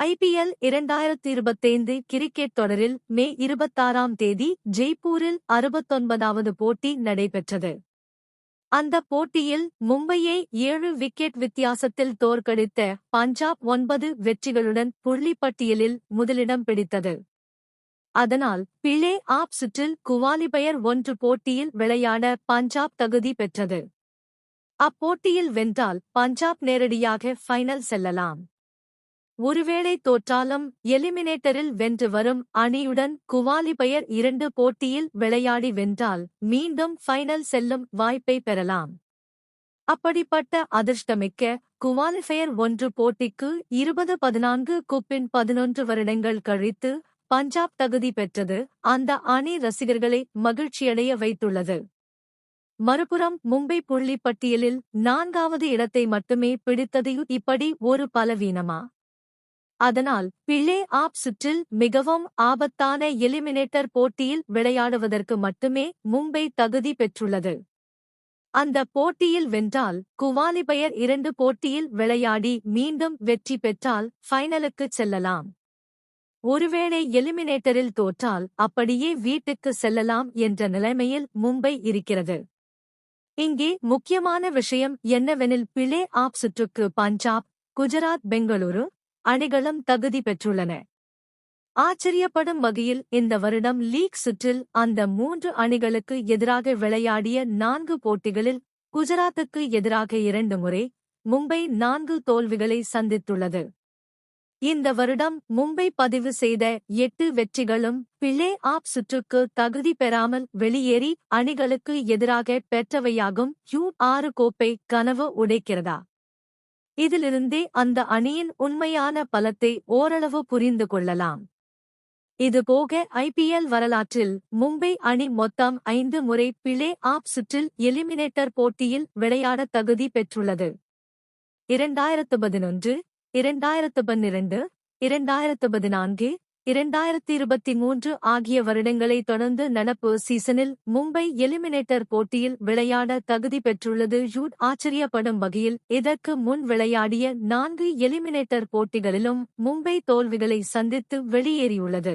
IPL 2025 cricket தொடரில் மே 26ஆம் தேதி ஜெய்ப்பூரில் 69வது போட்டி நடைபெற்றது. அந்த போட்டியில் மும்பையை 7 விக்கெட் வித்தியாசத்தில் தோற்கடித்த பஞ்சாப் 9 வெற்றிகளுடன் புள்ளிப்பட்டியலில் முதலிடம் பிடித்தது. அதனால் பிளே ஆஃப் சுற்றில் குவாலிபயர் 1 போட்டியில் விளையாட பஞ்சாப் தகுதி பெற்றது. அப்போட்டியில் வென்றால் பஞ்சாப் நேரடியாக ஃபைனல் செல்லலாம். ஒருவேளை தோற்றாலும் எலிமினேட்டரில் வென்று வரும் அணியுடன் குவாலிபயர் 2 போட்டியில் விளையாடி வென்றால் மீண்டும் ஃபைனல் செல்லும் வாய்ப்பை பெறலாம். அப்படிப்பட்ட அதிர்ஷ்டமிக்க குவாலிஃபயர் 1 போட்டிக்கு 2014 வருடங்கள் கழித்து பஞ்சாப் தகுதி பெற்றது அந்த அணி ரசிகர்களை மகிழ்ச்சியடைய வைத்துள்ளது. மறுபுறம் மும்பை புள்ளிப்பட்டியலில் 4வது இடத்தை மட்டுமே பிடித்தது இப்படி ஒரு பலவீனமா? அதனால் பிளே ஆஃப் சுற்றில் மிகவும் ஆபத்தான எலிமினேட்டர் போட்டியில் விளையாடுவதற்கு மட்டுமே மும்பை தகுதி பெற்றுள்ளது. அந்த போட்டியில் வென்றால் குவாலிபயர் 2 போட்டியில் விளையாடி மீண்டும் வெற்றி பெற்றால் ஃபைனலுக்குச் செல்லலாம். ஒருவேளை எலிமினேட்டரில் தோற்றால் அப்படியே வீட்டுக்கு செல்லலாம் என்ற நிலைமையில் மும்பை இருக்கிறது. இங்கே முக்கியமான விஷயம் என்னவெனில் பிளே ஆஃப் சுற்றுக்கு பஞ்சாப், குஜராத், பெங்களூரு அணிகளும் தகுதி பெற்றுள்ளன. ஆச்சரியப்படும் வகையில் இந்த வருடம் லீக் சுற்றில் அந்த 3 அணிகளுக்கு எதிராக விளையாடிய 4 போட்டிகளில் குஜராத்துக்கு எதிராக 2 முறை, மும்பை 4 தோல்விகளை சந்தித்துள்ளது. இந்த வருடம் மும்பை பதிவு செய்த 8 வெற்றிகளும் பிளே ஆஃப் சுற்றுக்கு தகுதி பெறாமல் வெளியேறி அணிகளுக்கு எதிராக பெற்றவையாகும். U6 கோப்பை கனவு உடைக்கிறதா? இதிலிருந்தே அந்த அணியின் உண்மையான பலத்தை ஓரளவு புரிந்து கொள்ளலாம். இதுபோக IPL வரலாற்றில் மும்பை அணி மொத்தம் 5 முறை பிளே ஆஃப் சுற்றில் எலிமினேட்டர் போட்டியில் விளையாட தகுதி பெற்றுள்ளது. 2011, 2012, 2014, 2023 ஆகிய வருடங்களை தொடர்ந்து நடப்பு சீசனில் மும்பை எலிமினேட்டர் போட்டியில் விளையாட தகுதி பெற்றுள்ளது. ஆச்சரியப்படும் வகையில் இதற்கு முன் விளையாடிய 4 எலிமினேட்டர் போட்டிகளிலும் மும்பை தோல்விகளை சந்தித்து வெளியேறியுள்ளது.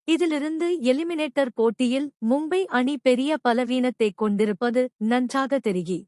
இதிலிருந்து எலிமினேட்டர் போட்டியில் மும்பை அணி பெரிய பலவீனத்தை கொண்டிருப்பது நன்றாக தெரிகிறது.